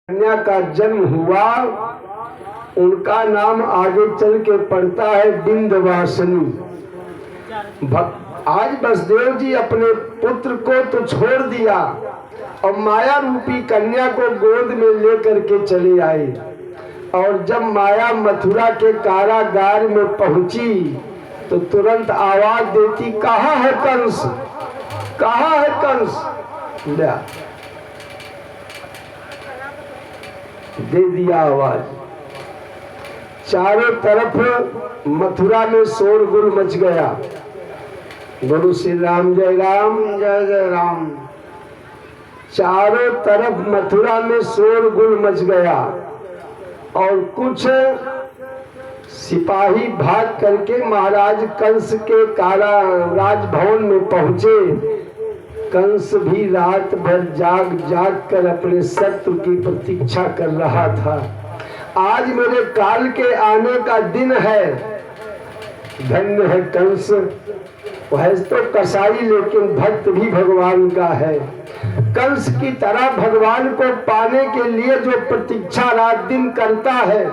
कन्या का जन्म हुआ, उनका नाम आगे चल के पड़ता है विंध्यवासिनी। आज वसुदेव जी अपने पुत्र को तो छोड़ दिया और माया रूपी कन्या को गोद में लेकर के चले आए। और जब माया मथुरा के कारागार में पहुंची तो तुरंत आवाज देती, कहाँ है कंस, कहाँ है कंस। दे दिया आवाज। चारों तरफ मथुरा में शोरगुल मच गया। बोलो श्री राम, जय राम, जय जय राम। चारों तरफ मथुरा में शोरगुल मच गया और कुछ सिपाही भाग करके महाराज कंस के कारा राजभवन में पहुंचे। कंस भी रात भर जाग जाग कर अपने शत्रु की प्रतीक्षा कर रहा था। आज मेरे काल के आने का दिन है। धन्य है कंस, वह तो कसाई लेकिन भक्त भी भगवान का है। कंस की तरह भगवान को पाने के लिए जो प्रतीक्षा रात दिन करता है,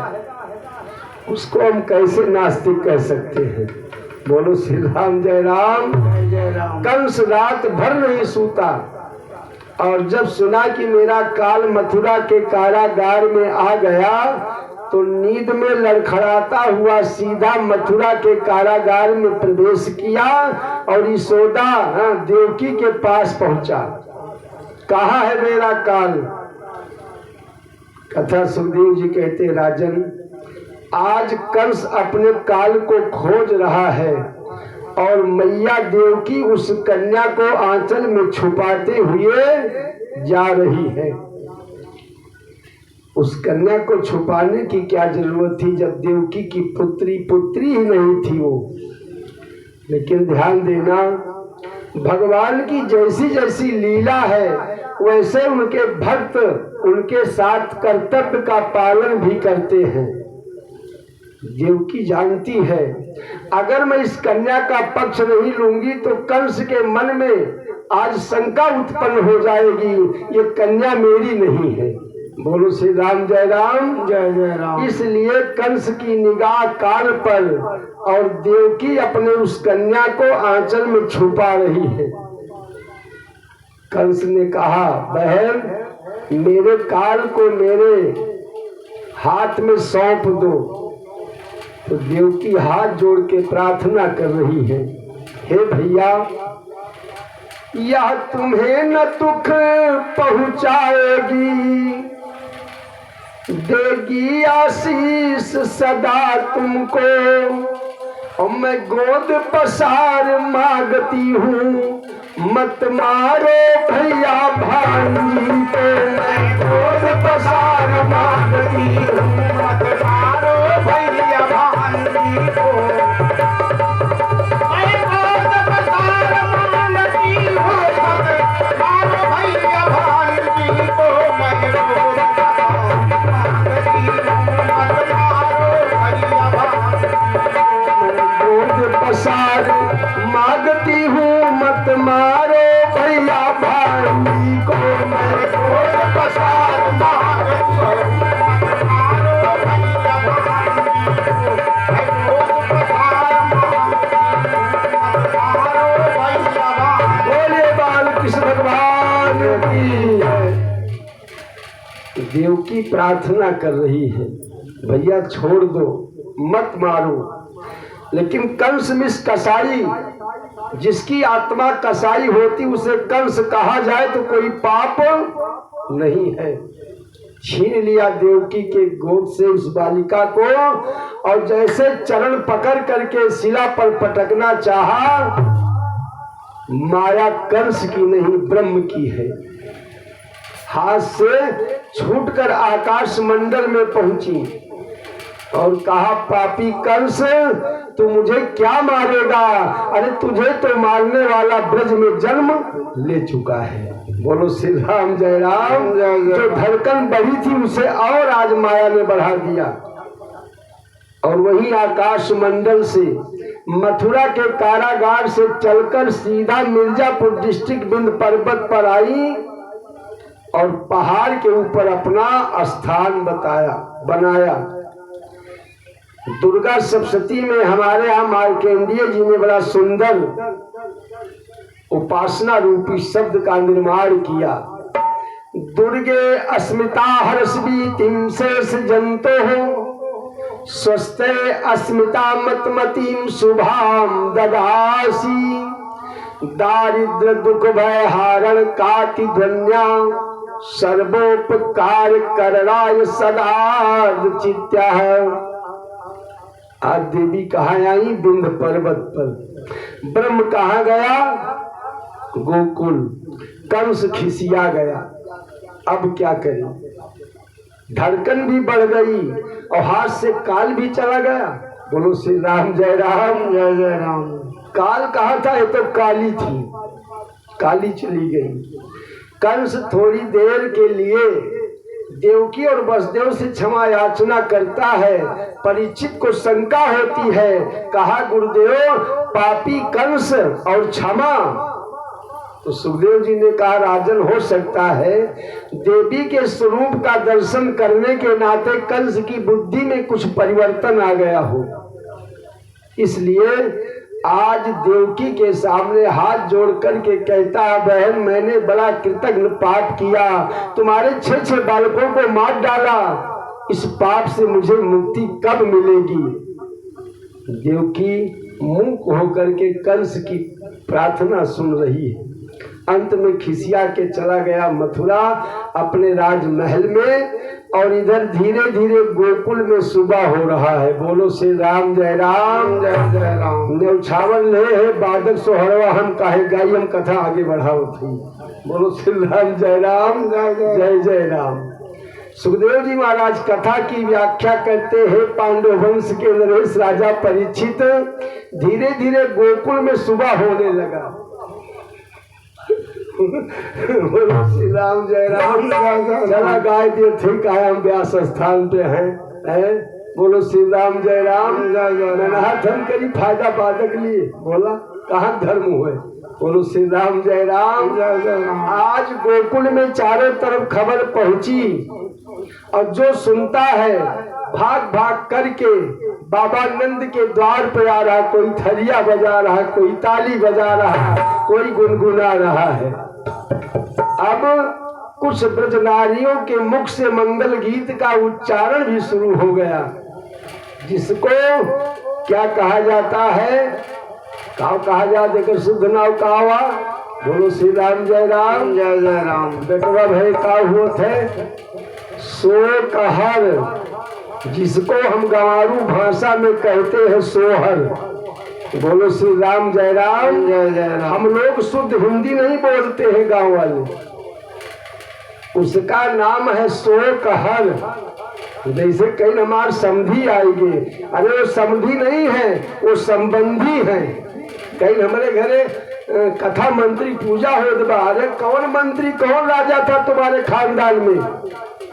उसको हम कैसे नास्तिक कह सकते हैं। बोलो श्री राम, जय राम, जय राम। कंस रात भर नहीं सूता और जब सुना कि मेरा काल मथुरा के कारागार में आ गया तो नींद में लड़खड़ाता हुआ सीधा मथुरा के कारागार में प्रवेश किया और यशोदा देवकी के पास पहुंचा। कहाँ है मेरा काल। कथा सुखदेव जी कहते, राजन आज कंस अपने काल को खोज रहा है और मैया देवकी उस कन्या को आंचल में छुपाते हुए जा रही है। उस कन्या को छुपाने की क्या जरूरत थी जब देवकी की पुत्री ही नहीं थी वो। लेकिन ध्यान देना, भगवान की जैसी जैसी लीला है वैसे उनके भक्त उनके साथ कर्तव्य का पालन भी करते हैं। देवकी जानती है अगर मैं इस कन्या का पक्ष नहीं लूंगी तो कंस के मन में आज शंका उत्पन्न हो जाएगी, ये कन्या मेरी नहीं है। बोलो श्री राम, जय राम, जय जय राम। इसलिए कंस की निगाह काल पर और देवकी अपने उस कन्या को आंचल में छुपा रही है। कंस ने कहा, बहन मेरे काल को मेरे हाथ में सौंप दो। तो देवकी हाथ जोड़ के प्रार्थना कर रही है, हे भैया यह तुम्हें न दुख पहुंचाएगी, देगी आशीष सदा तुमको। और मैं गोद पसार मांगती हूँ, मत मारो भैया भांजी को। मैं गोद पसार मांगती हूँ, मत मारो भैया भांजी को। मैं गोद पसार मांगती हूँ, मत मारो भैया भांजी को। मैं गोद पसार मांगती हूँ, मत मारो भैया भांजी को। गोद पसार मांगती हूँ, मत मारो भैया भांजी को। मैं गोद पसार मांगती हूँ, मत मारो भैया भांजी को। मैं गोद पसार मांगती हूँ, मत मारो भैया भांजी। बोले बाल कृष्ण भगवान की जय। देवकी प्रार्थना कर रही है, भैया छोड़ दो, मत मारो। लेकिन कंस मिस कसाई, जिसकी आत्मा कसाई होती उसे कंस कहा जाए तो कोई पाप नहीं है। छीन लिया देवकी के गोद से उस बालिका को और जैसे चरण पकड़ करके शिला पर पटकना चाहा। माया कंस की नहीं ब्रह्म की है। हाथ से छूटकर आकाश मंडल में पहुंची और कहा, पापी कंस तू मुझे क्या मारेगा। अरे तुझे तो मारने वाला ब्रज में जन्म ले चुका है। बोलो श्री राम, जय राम, जय जय। जो धड़कन बढ़ी थी उसे और आज माया ने बढ़ा दिया। और वही आकाश मंडल से मथुरा के कारागार से चलकर सीधा मिर्जापुर डिस्ट्रिक्ट विंध्य पर्वत पर आई और पहाड़ के ऊपर अपना स्थान बनाया। दुर्गा सप्तशती में हमारे यहाँ मार्कंडेय जी ने बड़ा सुंदर उपासना रूपी शब्द का निर्माण किया। दुर्गे अस्मिता हर्षवीतिम शेष जंतो हो स्वस्थे अस्मिता मतमतीम शुभाम ददासी दारिद्र दुख भय हारण काति ध्वन्या सर्वोपकार करणाय सदा चित्या। आज देवी कहाँ आई? बिंद पर्वत पर। ब्रह्म कहाँ गया? गोकुल। कंस खिसिया गया। अब क्या करें? धड़कन भी बढ़ गई और हाथ से काल भी चला गया। बोलो श्री राम जय राम जय जय राम। काल कहाँ था? ये तो काली थी, काली चली गई। कंस थोड़ी देर के लिए देवकी और वसुदेव से क्षमा याचना करता है। परीक्षित को शंका होती है, कहा गुरुदेव पापी कंस और क्षमा। तो सुखदेव जी ने कहा राजन हो सकता है देवी के स्वरूप का दर्शन करने के नाते कंस की बुद्धि में कुछ परिवर्तन आ गया हो, इसलिए आज देवकी के सामने हाथ जोड़ करके कहता है बहन मैंने बड़ा कृतज्ञ पाप किया, तुम्हारे 6 बालकों को मार डाला, इस पाप से मुझे मुक्ति कब मिलेगी? देवकी मूक होकर के कंस की प्रार्थना सुन रही है। अंत में खिसिया के चला गया मथुरा अपने राजमहल में, और इधर धीरे धीरे गोकुल में सुबह हो रहा है। बोलो श्री राम जय राम जय जय राम। न्यौछावर ले है बादक सोहरवा हम काहे गाई, हम कथा आगे बढ़ाओ थी। बोलो श्री राम जय राम जय जय राम। सुखदेव जी महाराज कथा की व्याख्या करते हैं। पांडव वंश के नरेश राजा परीक्षित धीरे धीरे गोकुल में सुबह होने लगा। बोलो श्री राम जय राम। चला गाय ठीक है, हम व्यास स्थान पे हैं। बोलो श्री राम जय राम। नहा धर्म करी फायदा बाधक लिए, बोला कहाँ धर्म हुए। बोलो श्री राम जय राम। आज गोकुल में चारों तरफ खबर पहुंची और जो सुनता है भाग भाग करके बाबा नंद के द्वार पे आ रहा, कोई थरिया बजा रहा, कोई ताली बजा रहा, कोई गुनगुना रहा है। अब कुछ ब्रज नारियों के मुख से मंगल गीत का उच्चारण भी शुरू हो गया, जिसको क्या कहा जाता है? कहा जाता है शुद्ध नाव कहावा। बोलो श्री राम जय राम जय जय राम। बेटवा भाई का हुआ थे सो कहर, जिसको हम गंवारू भाषा में कहते हैं सोहर। बोलो श्री राम जय राम जय जय राम। हम लोग शुद्ध हिंदी नहीं बोलते हैं गांव वाले, उसका नाम है सो कहर। जैसे कई हमारे समधी आएंगे, अरे वो समधी नहीं है, वो संबंधी है। कई हमारे घरे कथा मंत्री पूजा हो, अरे कौन मंत्री कौन राजा था तुम्हारे खानदान में?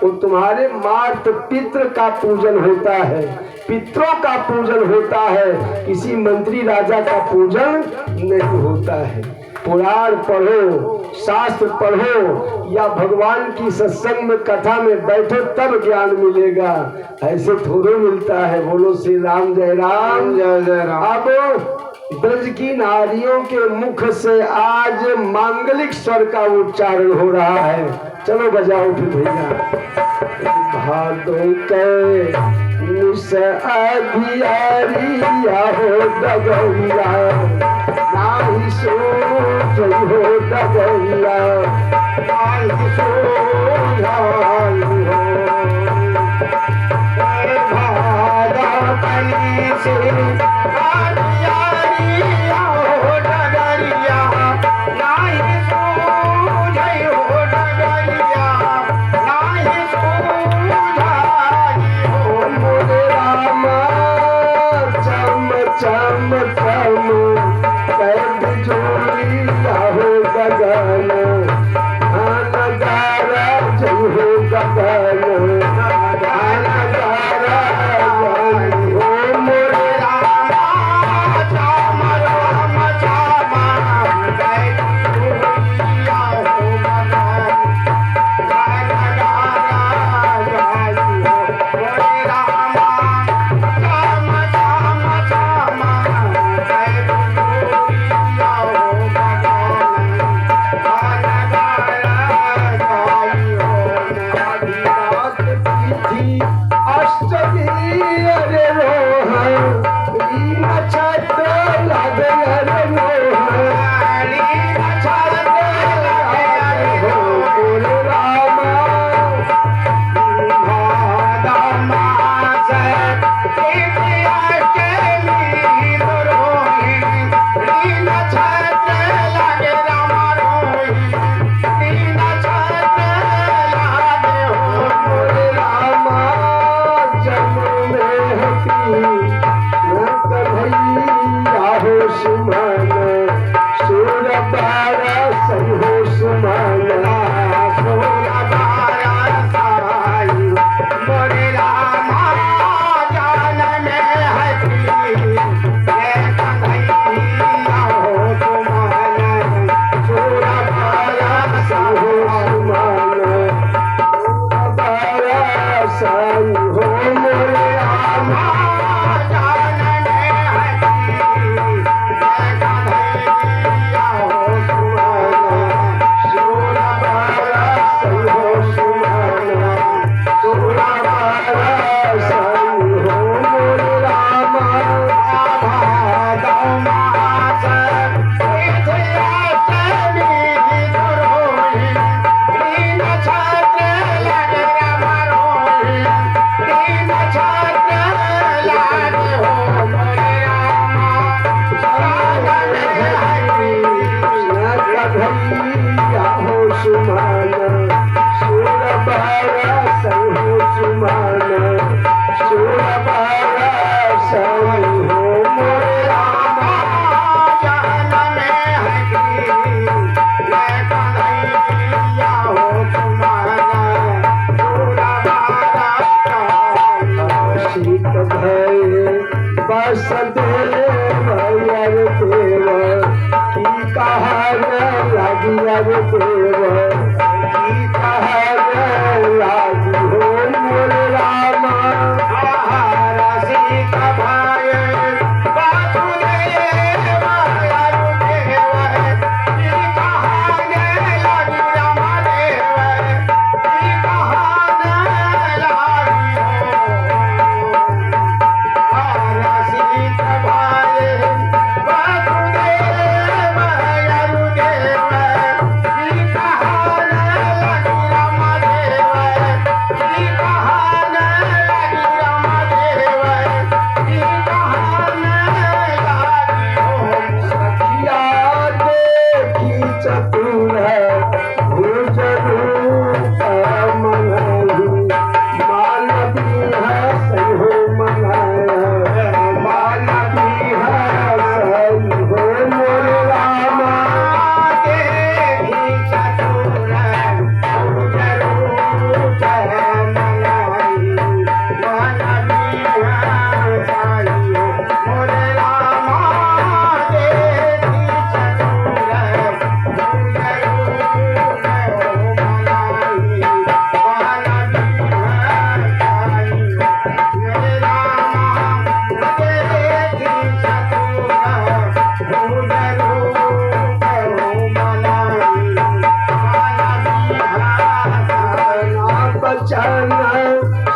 वो तुम्हारे मात पितृ का पूजन होता है, पितरों का पूजन होता है, किसी मंत्री राजा का पूजन नहीं होता है। पुराण पढ़ो, शास्त्र पढ़ो या भगवान की सत्संग में कथा में बैठो तब ज्ञान मिलेगा, ऐसे थोड़े मिलता है। बोलो श्री राम जय राम जय जय राम। अब ब्रज की नारियों के मुख से आज मांगलिक स्वर का उच्चारण हो रहा है। चलो बजाओ फिर भैया। भादो के निस अधियारिया हो डगरिया, नाही सो हो डगरिया, नाही सो हो भादा कली से अधियारिया हो डगरिया, नाही सो हो डगरिया, नाही सो हो मोरे राम चम चम चम कैद जोड़िया हो गगन नगारा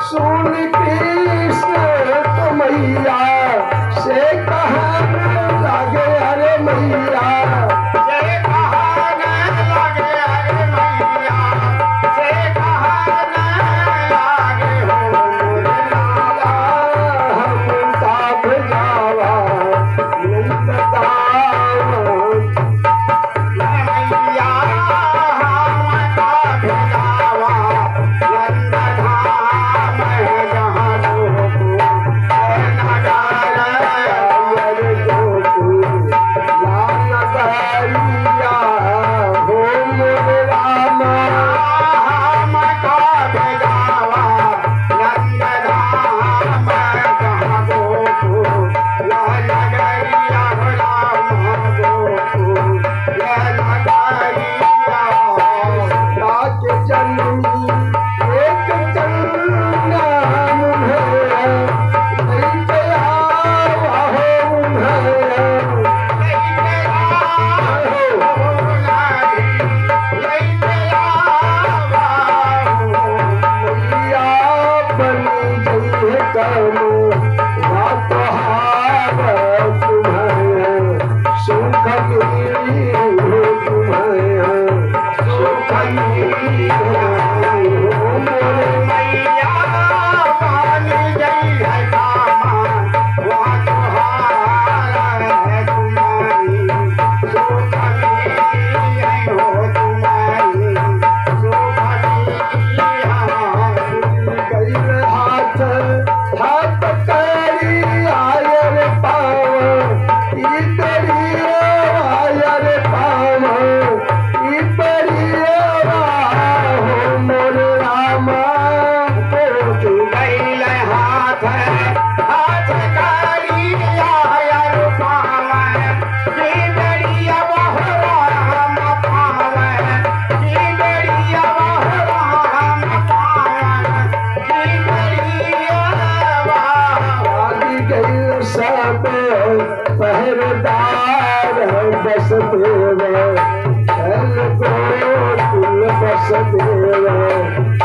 सुन कृष्ण तो मैया से कहने लगे अरे मैया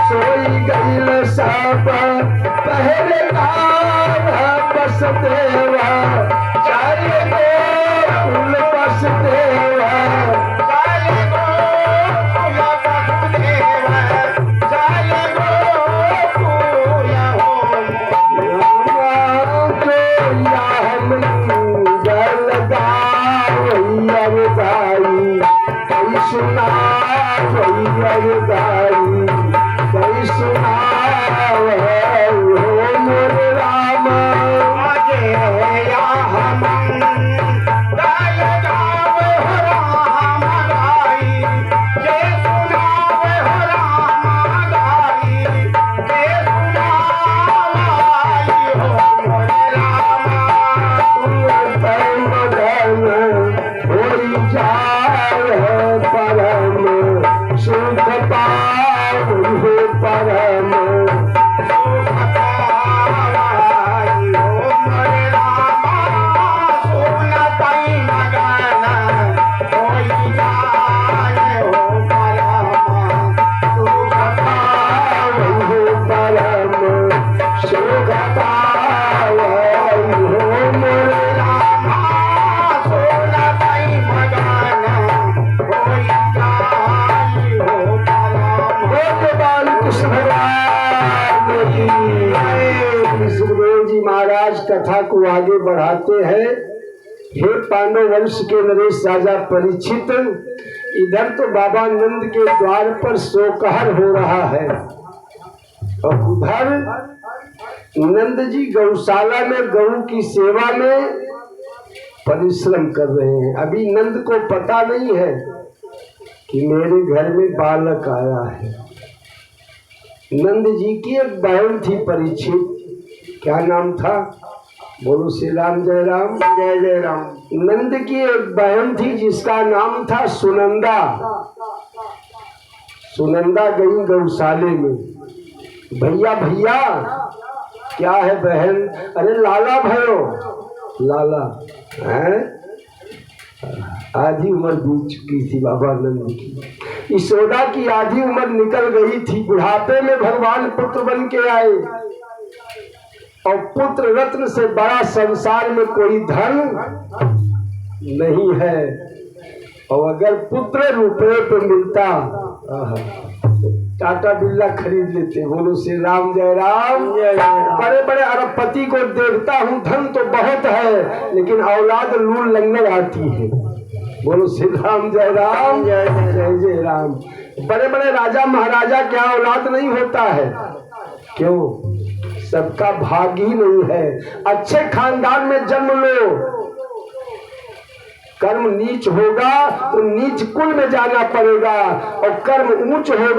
सोई गईल सब पहरेदार बस देवा चल गो कुल बस देवा चल गो कुल बस देवा चल गो कुल हो या हम जलदाई सुना सुना मोरे राम हम कथा को आगे बढ़ाते हैं। हे पांडव वंश के नरेश राजा परीक्षित, इधर तो बाबा नंद के द्वार पर सोकहर हो रहा है और उधर नंद जी गौशाला में गऊ की सेवा में परिश्रम कर रहे हैं। अभी नंद को पता नहीं है कि मेरे घर में बालक आया है। नंद जी की एक बहन थी परीक्षित, क्या नाम था? बोलो श्री राम जय राम जय जय राम। नंद की एक बहन थी जिसका नाम था सुनंदा। सुनंदा गई गौशाले में, भैया भैया क्या है बहन? अरे लाला भयो, लाला हैं? आधी उम्र बीत चुकी थी बाबा नंद की। यशोदा की आधी उम्र निकल गई थी। बुढ़ापे में भगवान पुत्र बन के आए। और पुत्र रत्न से बड़ा संसार में कोई धन नहीं है। और अगर पुत्र रुपये पे मिलता तो टाटा बिरला खरीद लेते। बोलो श्री राम जय राम। बड़े बड़े अरबपति को देखता हूँ, धन तो बहुत है लेकिन औलाद लूल लंगड़ आती है। बोलो श्री राम जय राम। जय जय राम। बड़े बड़े राजा महाराजा क्या औलाद नहीं होता है? क्यों? सबका भाग ही नहीं है। अच्छे खानदान में जन्म लो, कर्म नीच होगा तो नीच कुल में जाना पड़ेगा, और कर्म ऊंच होगा